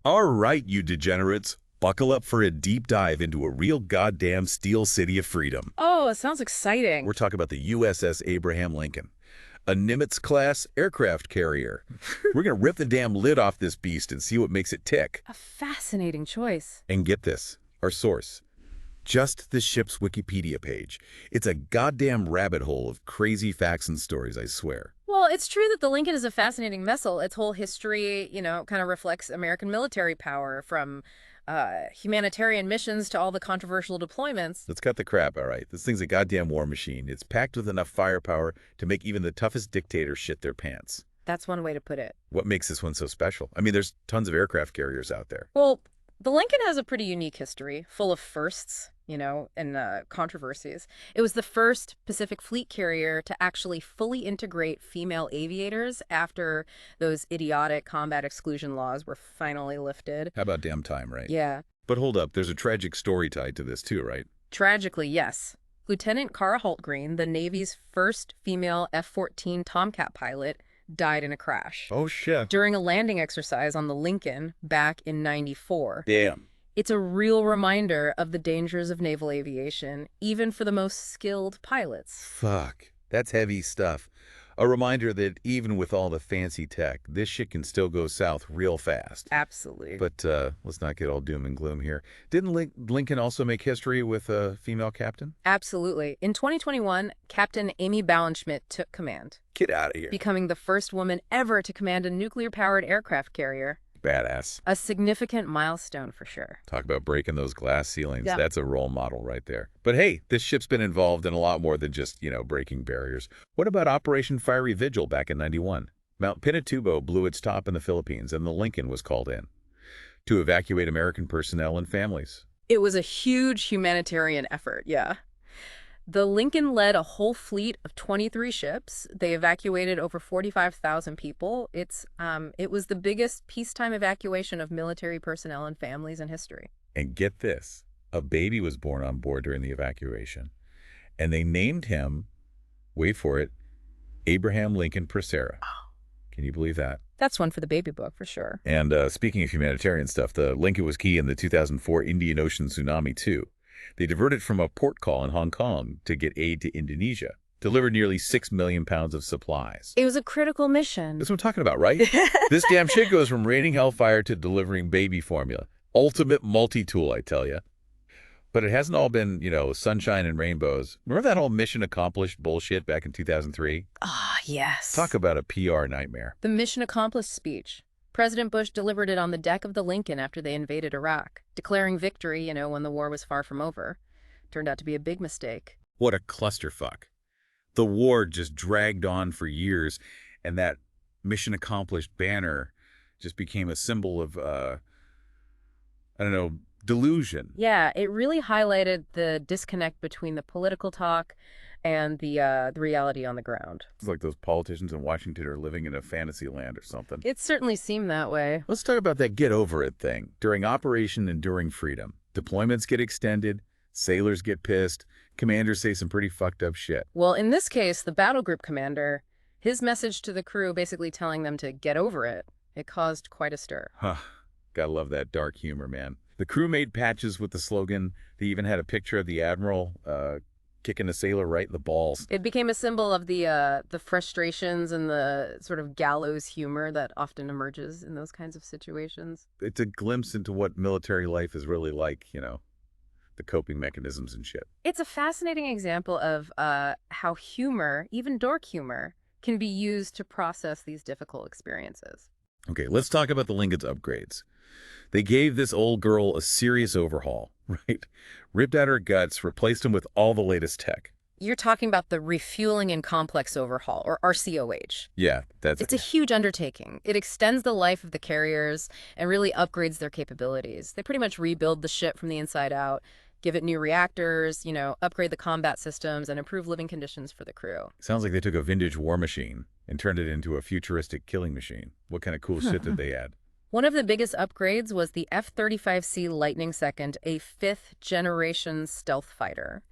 All right, you degenerates, buckle up for a deep dive into a real goddamn steel city of freedom. Oh, it sounds exciting. We're talking about the USS Abraham Lincoln, a Nimitz-class aircraft carrier. We're going to rip the damn lid off this beast and see what makes it tick. A fascinating choice. And get this, our source. Just the ship's Wikipedia page. It's a goddamn rabbit hole of crazy facts and stories, I swear. Well, it's true that the Lincoln is a fascinating vessel. Its whole history, kind of reflects American military power from humanitarian missions to all the controversial deployments. Let's cut the crap, all right? This thing's a goddamn war machine. It's packed with enough firepower to make even the toughest dictator shit their pants. That's one way to put it. What makes this one so special? I mean, there's tons of aircraft carriers out there. Well, the Lincoln has a pretty unique history, full of firsts, and controversies. It was the first Pacific Fleet carrier to actually fully integrate female aviators after those idiotic combat exclusion laws were finally lifted. How about damn time, right? Yeah. But hold up, there's a tragic story tied to this too, right? Tragically, yes. Lieutenant Cara Hultgreen, the Navy's first female F-14 Tomcat pilot, died in a crash Oh, shit. during a landing exercise on the Lincoln back in '94. Damn. It's a real reminder of the dangers of naval aviation, even for the most skilled pilots. Fuck. That's heavy stuff. A reminder that even with all the fancy tech, this shit can still go south real fast. Absolutely. But let's not get all doom and gloom here. Didn't Lincoln also make history with a female captain? Absolutely. In 2021, Captain Amy Ballenschmidt took command, Get out of here. becoming the first woman ever to command a nuclear-powered aircraft carrier. Badass. A significant milestone for sure. Talk about breaking those glass ceilings. Yeah. That's a role model right there. But hey, this ship's been involved in a lot more than just, breaking barriers. What about Operation Fiery Vigil back in '91? Mount Pinatubo blew its top in the Philippines, and the Lincoln was called in to evacuate American personnel and families. It was a huge humanitarian effort, yeah. The Lincoln led a whole fleet of 23 ships. They evacuated over 45,000 people. It was the biggest peacetime evacuation of military personnel and families in history. And get this, a baby was born on board during the evacuation, and they named him, wait for it, Abraham Lincoln Procera. Can you believe that? That's one for the baby book, for sure. And speaking of humanitarian stuff, the Lincoln was key in the 2004 Indian Ocean tsunami, too. They diverted from a port call in Hong Kong to get aid to Indonesia, delivered nearly 6 million pounds of supplies. It was a critical mission. That's what I'm talking about, right? This damn shit goes from raining hellfire to delivering baby formula. Ultimate multi-tool, I tell you. But it hasn't all been, sunshine and rainbows. Remember that whole mission accomplished bullshit back in 2003? Ah, yes. Talk about a PR nightmare. The mission accomplished speech. President Bush delivered it on the deck of the Lincoln after they invaded Iraq, declaring victory, when the war was far from over. Turned out to be a big mistake. What a clusterfuck. The war just dragged on for years, and that mission accomplished banner just became a symbol of, delusion. Yeah, it really highlighted the disconnect between the political talk and the reality on the ground. It's like those politicians in Washington are living in a fantasy land or something. It certainly seemed that way. Let's talk about that get over it thing. During Operation Enduring Freedom, deployments get extended, sailors get pissed, commanders say some pretty fucked up shit. Well, in this case, the battle group commander, his message to the crew basically telling them to get over it, it caused quite a stir. Huh. Gotta love that dark humor, man. The crew made patches with the slogan. They even had a picture of the admiral kicking a sailor right in the balls. It became a symbol of the frustrations and the sort of gallows humor that often emerges in those kinds of situations. It's a glimpse into what military life is really like, the coping mechanisms and shit. It's a fascinating example of how humor, even dark humor, can be used to process these difficult experiences. Okay, let's talk about the Lincoln's upgrades. They gave this old girl a serious overhaul, right? Ripped out her guts, replaced them with all the latest tech. You're talking about the Refueling and Complex Overhaul, or RCOH. Yeah, that's It's a huge undertaking. It extends the life of the carriers and really upgrades their capabilities. They pretty much rebuild the ship from the inside out, give it new reactors, upgrade the combat systems, and improve living conditions for the crew. Sounds like they took a vintage war machine and turned it into a futuristic killing machine. What kind of cool shit did they add? One of the biggest upgrades was the F-35C Lightning II, a fifth-generation stealth fighter.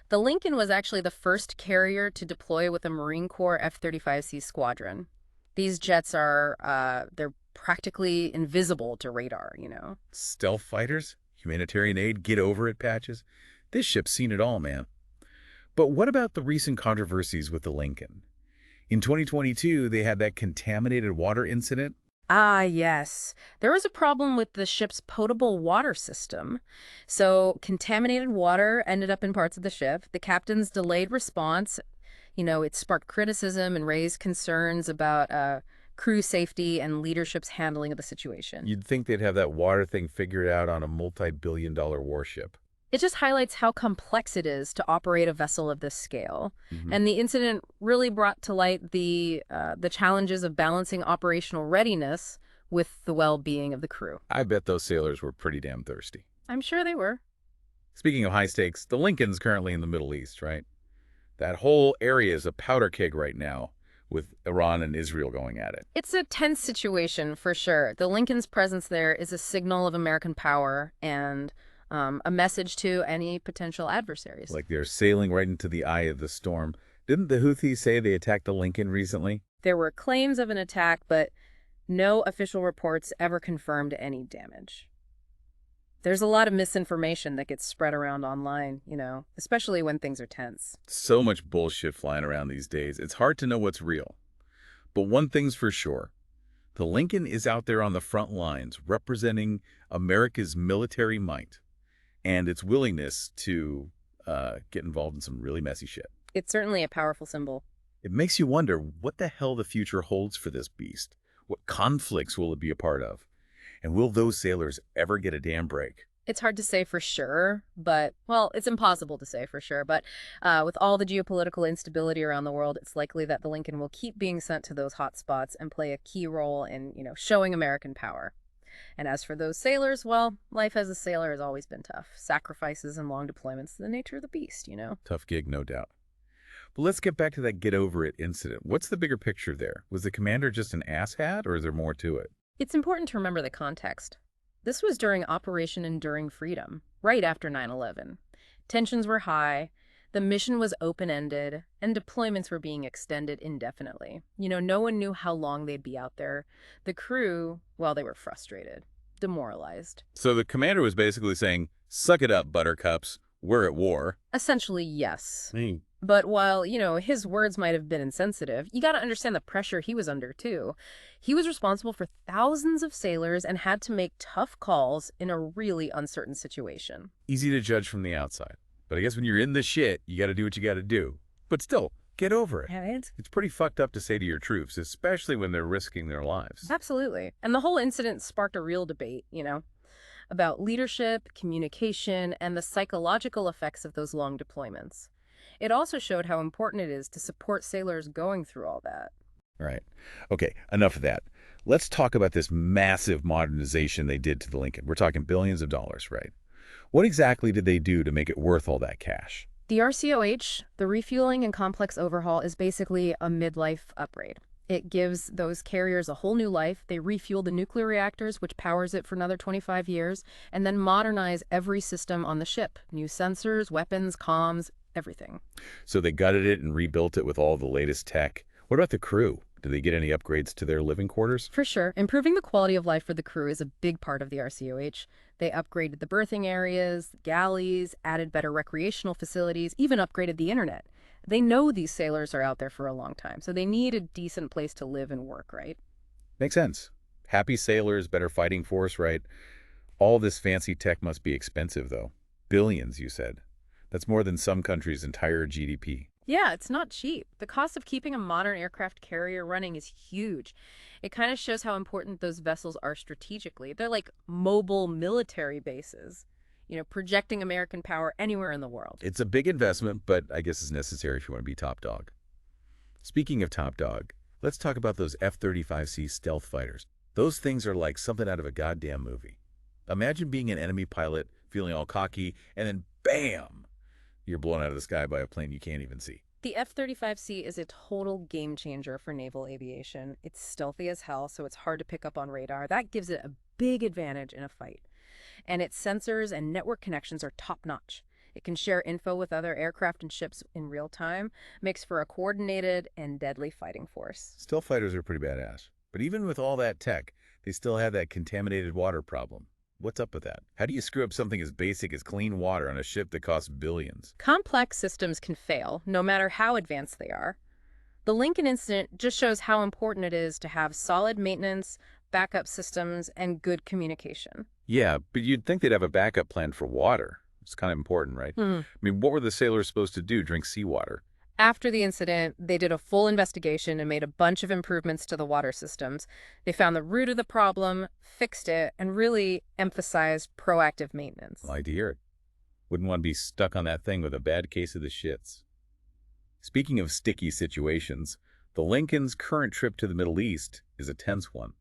The Lincoln was actually the first carrier to deploy with a Marine Corps F-35C squadron. These jets they're practically invisible to radar, you know? Stealth fighters? Humanitarian aid? Get over it patches? This ship's seen it all, man. But what about the recent controversies with the Lincoln? In 2022, they had that contaminated water incident. Ah, yes. There was a problem with the ship's potable water system. So contaminated water ended up in parts of the ship. The captain's delayed response, it sparked criticism and raised concerns about crew safety and leadership's handling of the situation. You'd think they'd have that water thing figured out on a multi-billion-dollar warship. It just highlights how complex it is to operate a vessel of this scale. Mhm. And the incident really brought to light the challenges of balancing operational readiness with the well-being of the crew. I bet those sailors were pretty damn thirsty. I'm sure they were. Speaking of high stakes, the Lincoln's currently in the Middle East, right? That whole area is a powder keg right now, with Iran and Israel going at it. It's a tense situation for sure. The Lincoln's presence there is a signal of American power and a message to any potential adversaries. Like they're sailing right into the eye of the storm. Didn't the Houthis say they attacked the Lincoln recently? There were claims of an attack, but no official reports ever confirmed any damage. There's a lot of misinformation that gets spread around online, especially when things are tense. So much bullshit flying around these days. It's hard to know what's real. But one thing's for sure. The Lincoln is out there on the front lines representing America's military might and its willingness to get involved in some really messy shit. It's certainly a powerful symbol. It makes you wonder what the hell the future holds for this beast. What conflicts will it be a part of? And will those sailors ever get a damn break? It's hard to say for sure, but, well, it's impossible to say for sure. But with all the geopolitical instability around the world, it's likely that the Lincoln will keep being sent to those hot spots and play a key role in, showing American power. And as for those sailors, well, life as a sailor has always been tough. Sacrifices and long deployments, the nature of the beast, Tough gig, no doubt. But let's get back to that get over it incident. What's the bigger picture there? Was the commander just an asshat, or is there more to it? It's important to remember the context. This was during Operation Enduring Freedom, right after 9/11. Tensions were high, the mission was open-ended, and deployments were being extended indefinitely. No one knew how long they'd be out there. The crew, well, they were frustrated, demoralized. So the commander was basically saying, suck it up, buttercups. We're at war. Essentially, yes. Hey. But while, his words might have been insensitive, you got to understand the pressure he was under, too. He was responsible for thousands of sailors and had to make tough calls in a really uncertain situation. Easy to judge from the outside. But I guess when you're in the shit, you got to do what you got to do. But still, get over it. Yeah, It's pretty fucked up to say to your troops, especially when they're risking their lives. absolutely. And the whole incident sparked a real debate, about leadership, communication, and the psychological effects of those long deployments. It also showed how important it is to support sailors going through all that. Right. Okay, enough of that. Let's talk about this massive modernization they did to the Lincoln. We're talking billions of dollars, right? What exactly did they do to make it worth all that cash? The RCOH, the refueling and complex overhaul, is basically a midlife upgrade. It gives those carriers a whole new life. They refuel the nuclear reactors, which powers it for another 25 years, and then modernize every system on the ship. New sensors, weapons, comms, everything. So they gutted it and rebuilt it with all the latest tech. What about the crew? Did they get any upgrades to their living quarters? For sure. Improving the quality of life for the crew is a big part of the RCOH. They upgraded the berthing areas, galleys, added better recreational facilities, even upgraded the internet. They know these sailors are out there for a long time, so they need a decent place to live and work, right? Makes sense. Happy sailors, better fighting force, right? All this fancy tech must be expensive, though. Billions, you said. That's more than some countries' entire GDP. Yeah, it's not cheap. The cost of keeping a modern aircraft carrier running is huge. It kind of shows how important those vessels are strategically. They're like mobile military bases, projecting American power anywhere in the world. It's a big investment, but I guess it's necessary if you want to be top dog. Speaking of top dog, let's talk about those F-35C stealth fighters. Those things are like something out of a goddamn movie. Imagine being an enemy pilot, feeling all cocky, and then bam! You're blown out of the sky by a plane you can't even see. The F-35C is a total game changer for naval aviation. It's stealthy as hell, so it's hard to pick up on radar. That gives it a big advantage in a fight. And its sensors and network connections are top-notch. It can share info with other aircraft and ships in real time, makes for a coordinated and deadly fighting force. Stealth fighters are pretty badass. But even with all that tech, They still have that contaminated water problem. What's up with that? How do you screw up something as basic as clean water on a ship that costs billions? Complex systems can fail, no matter how advanced they are. The Lincoln incident just shows how important it is to have solid maintenance, backup systems, and good communication. Yeah, but you'd think they'd have a backup plan for water. It's kind of important, right? I mean, what were the sailors supposed to do? Drink seawater? After the incident, they did a full investigation and made a bunch of improvements to the water systems. They found the root of the problem, fixed it, and really emphasized proactive maintenance. I like to hear it. Wouldn't want to be stuck on that thing with a bad case of the shits. Speaking of sticky situations, the Lincoln's current trip to the Middle East is a tense one.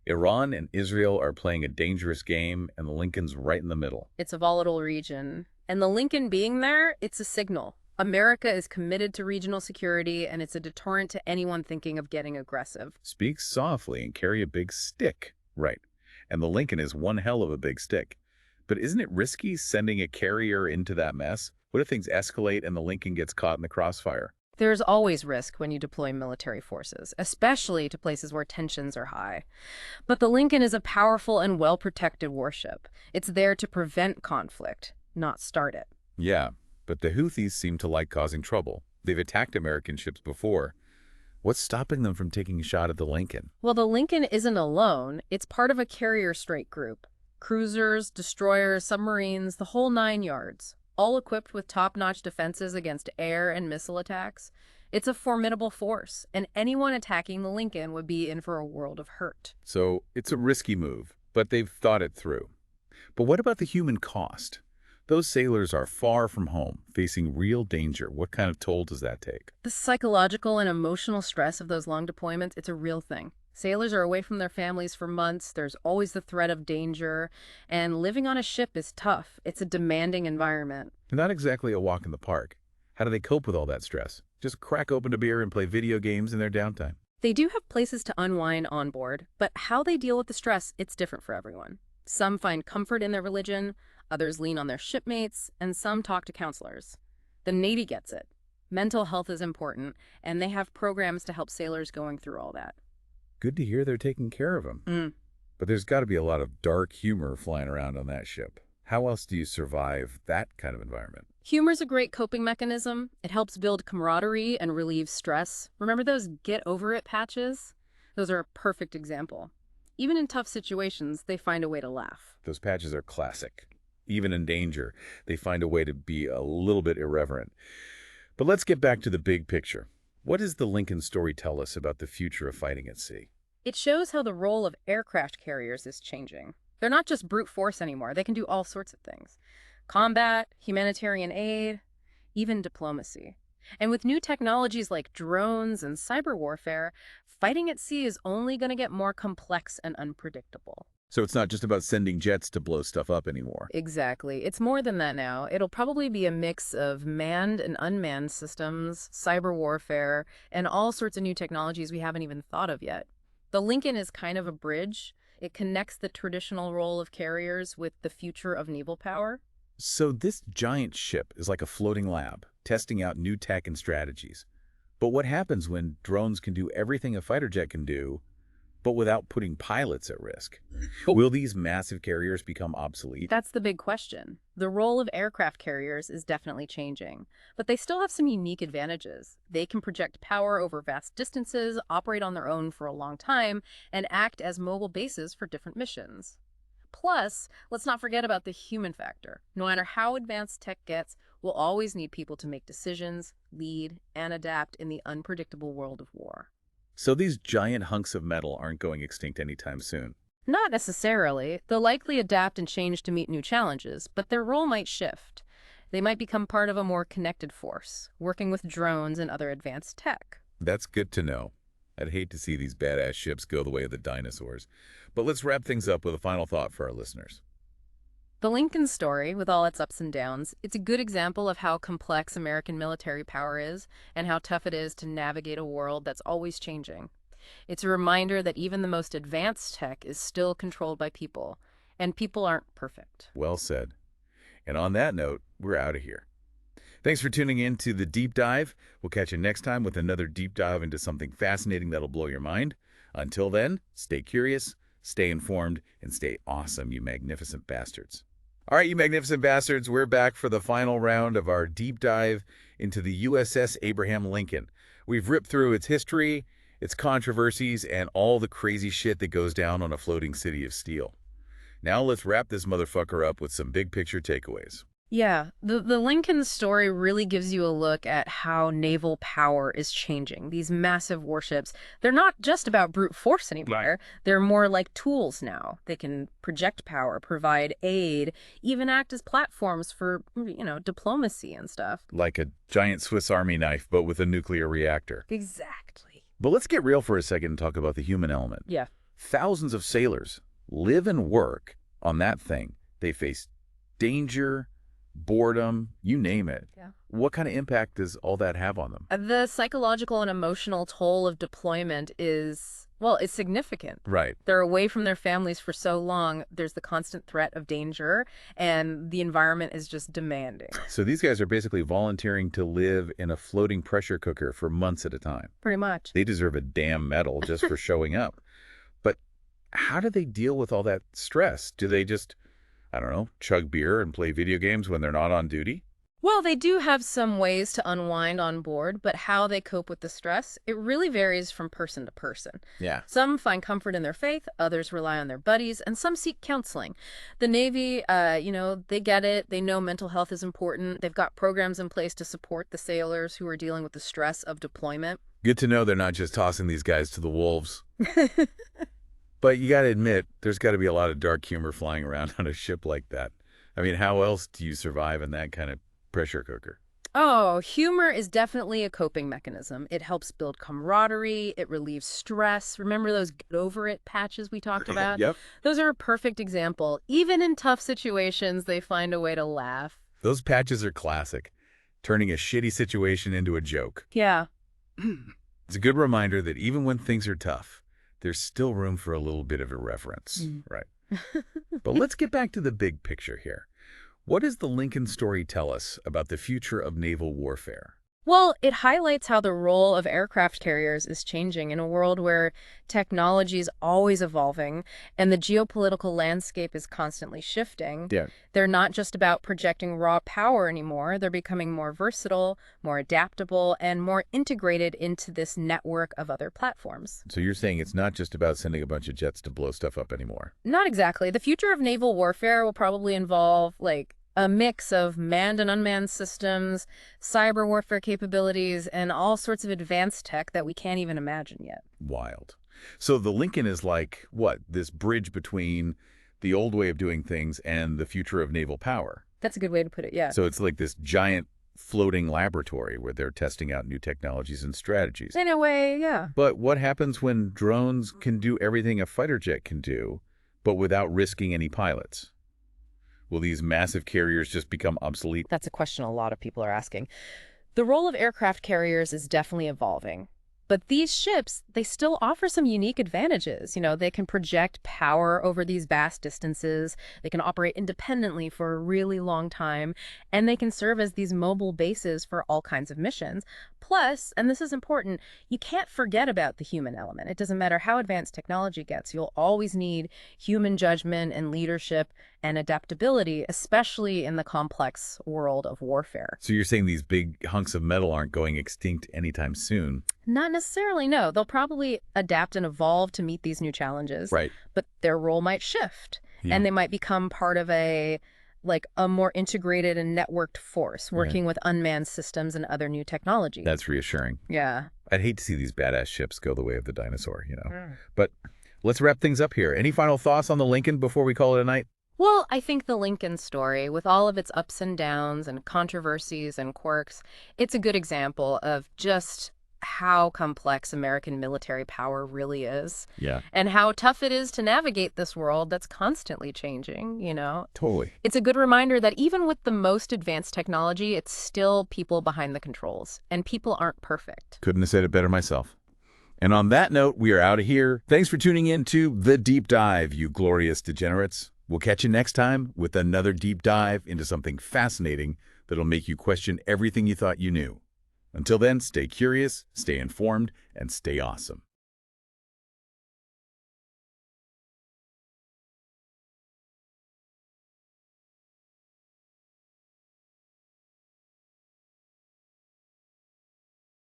Iran and Israel are playing a dangerous game, and the Lincoln's right in the middle. It's a volatile region. And the Lincoln being there, it's a signal. America is committed to regional security, and it's a deterrent to anyone thinking of getting aggressive. Speak softly and carry a big stick. Right. And the Lincoln is one hell of a big stick. But isn't it risky sending a carrier into that mess? What if things escalate and the Lincoln gets caught in the crossfire? There's always risk when you deploy military forces, especially to places where tensions are high. But the Lincoln is a powerful and well-protected warship. It's there to prevent conflict, not start it. Yeah, but the Houthis seem to like causing trouble. They've attacked American ships before. What's stopping them from taking a shot at the Lincoln? Well, the Lincoln isn't alone. It's part of a carrier strike group. Cruisers, destroyers, submarines, the whole 9 yards, all equipped with top-notch defenses against air and missile attacks. It's a formidable force, and anyone attacking the Lincoln would be in for a world of hurt. So it's a risky move, but they've thought it through. But what about the human cost? Those sailors are far from home, facing real danger. What kind of toll does that take? The psychological and emotional stress of those long deployments, it's a real thing. Sailors are away from their families for months. There's always the threat of danger. And living on a ship is tough. It's a demanding environment. Not exactly a walk in the park. How do they cope with all that stress? Just crack open a beer and play video games in their downtime. They do have places to unwind on board, but how they deal with the stress, it's different for everyone. Some find comfort in their religion, others lean on their shipmates, and some talk to counselors. The Navy gets it. Mental health is important, and they have programs to help sailors going through all that. Good to hear they're taking care of them. But there's got to be a lot of dark humor flying around on that ship. How else do you survive that kind of environment? Humor's a great coping mechanism. It helps build camaraderie and relieve stress. Remember those get-over-it patches? Those are a perfect example. Even in tough situations, they find a way to laugh. Those patches are classic. Even in danger, they find a way to be a little bit irreverent. But let's get back to the big picture. What does the Lincoln story tell us about the future of fighting at sea? It shows how the role of aircraft carriers is changing. They're not just brute force anymore. They can do all sorts of things. Combat, humanitarian aid, even diplomacy. And with new technologies like drones and cyber warfare, fighting at sea is only going to get more complex and unpredictable. So it's not just about sending jets to blow stuff up anymore. Exactly. It's more than that now. It'll probably be a mix of manned and unmanned systems, cyber warfare, and all sorts of new technologies we haven't even thought of yet. The Lincoln is kind of a bridge. It connects the traditional role of carriers with the future of naval power. So this giant ship is like a floating lab, testing out new tech and strategies. But what happens when drones can do everything a fighter jet can do, but without putting pilots at risk? Will these massive carriers become obsolete? That's the big question. The role of aircraft carriers is definitely changing, but they still have some unique advantages. They can project power over vast distances, operate on their own for a long time, and act as mobile bases for different missions. Plus, let's not forget about the human factor. No matter how advanced tech gets, we'll always need people to make decisions, lead, and adapt in the unpredictable world of war. So these giant hunks of metal aren't going extinct anytime soon. Not necessarily. They'll likely adapt and change to meet new challenges, but their role might shift. They might become part of a more connected force, working with drones and other advanced tech. That's good to know. I'd hate to see these badass ships go the way of the dinosaurs. But let's wrap things up with a final thought for our listeners. The Lincoln story, with all its ups and downs, it's a good example of how complex American military power is and how tough it is to navigate a world that's always changing. It's a reminder that even the most advanced tech is still controlled by people, and people aren't perfect. Well said. And on that note, we're out of here. Thanks for tuning in to The Deep Dive. We'll catch you next time with another deep dive into something fascinating that'll blow your mind. Until then, stay curious, stay informed, and stay awesome, you magnificent bastards. All right, you magnificent bastards, we're back for the final round of our deep dive into the USS Abraham Lincoln. We've ripped through its history, its controversies, and all the crazy shit that goes down on a floating city of steel. Now let's wrap this motherfucker up with some big picture takeaways. Yeah, the Lincoln story really gives you a look at how naval power is changing. These massive warships, they're not just about brute force anymore. Right. They're more like tools now. They can project power, provide aid, even act as platforms for, diplomacy and stuff. Like a giant Swiss Army knife, but with a nuclear reactor. Exactly. But let's get real for a second and talk about the human element. Yeah. Thousands of sailors live and work on that thing. They face danger, boredom, you name it. Yeah. What kind of impact does all that have on them? The psychological and emotional toll of deployment is, well, it's significant. Right. They're away from their families for so long. There's the constant threat of danger, and the environment is just demanding. So these guys are basically volunteering to live in a floating pressure cooker for months at a time. Pretty much. They deserve a damn medal just for showing up. But how do they deal with all that stress? Do they just, I don't know, chug beer and play video games when they're not on duty? Well, they do have some ways to unwind on board, but how they cope with the stress, it really varies from person to person. Yeah. Some find comfort in their faith, others rely on their buddies, and some seek counseling. The Navy, they get it. They know mental health is important. They've got programs in place to support the sailors who are dealing with the stress of deployment. Good to know they're not just tossing these guys to the wolves. But you got to admit, there's got to be a lot of dark humor flying around on a ship like that. I mean, how else do you survive in that kind of pressure cooker? Oh, humor is definitely a coping mechanism. It helps build camaraderie. It relieves stress. Remember those get over it patches we talked about? Yep. Those are a perfect example. Even in tough situations, they find a way to laugh. Those patches are classic, turning a shitty situation into a joke. Yeah. It's a good reminder that even when things are tough, there's still room for a little bit of irreverence, right? But let's get back to the big picture here. What does the Lincoln story tell us about the future of naval warfare? Well, it highlights how the role of aircraft carriers is changing in a world where technology is always evolving and the geopolitical landscape is constantly shifting. Yeah. They're not just about projecting raw power anymore. They're becoming more versatile, more adaptable, and more integrated into this network of other platforms. So you're saying it's not just about sending a bunch of jets to blow stuff up anymore? Not exactly. The future of naval warfare will probably involve, a mix of manned and unmanned systems, cyber warfare capabilities, and all sorts of advanced tech that we can't even imagine yet. Wild. So the Lincoln is like, what, this bridge between the old way of doing things and the future of naval power? That's a good way to put it, yeah. So it's like this giant floating laboratory where they're testing out new technologies and strategies. In a way, yeah. But what happens when drones can do everything a fighter jet can do, but without risking any pilots? Will these massive carriers just become obsolete? That's a question a lot of people are asking. The role of aircraft carriers is definitely evolving. But these ships, they still offer some unique advantages. They can project power over these vast distances. They can operate independently for a really long time. And they can serve as these mobile bases for all kinds of missions. Plus, and this is important, you can't forget about the human element. It doesn't matter how advanced technology gets. You'll always need human judgment and leadership and adaptability, especially in the complex world of warfare. So you're saying these big hunks of metal aren't going extinct anytime soon? Not necessarily, no. They'll probably adapt and evolve to meet these new challenges. Right. But their role might shift. Yeah. And they might become part of a more integrated and networked force, working with unmanned systems and other new technology. That's reassuring. Yeah. I'd hate to see these badass ships go the way of the dinosaur, But let's wrap things up here. Any final thoughts on the Lincoln before we call it a night? Well, I think the Lincoln story, with all of its ups and downs and controversies and quirks, it's a good example of just how complex American military power really is. Yeah. And how tough it is to navigate this world that's constantly changing, Totally. It's a good reminder that even with the most advanced technology, it's still people behind the controls, and people aren't perfect. Couldn't have said it better myself. And on that note, we are out of here. Thanks for tuning in to The Deep Dive, you glorious degenerates. We'll catch you next time with another deep dive into something fascinating that'll make you question everything you thought you knew. Until then, stay curious, stay informed, and stay awesome.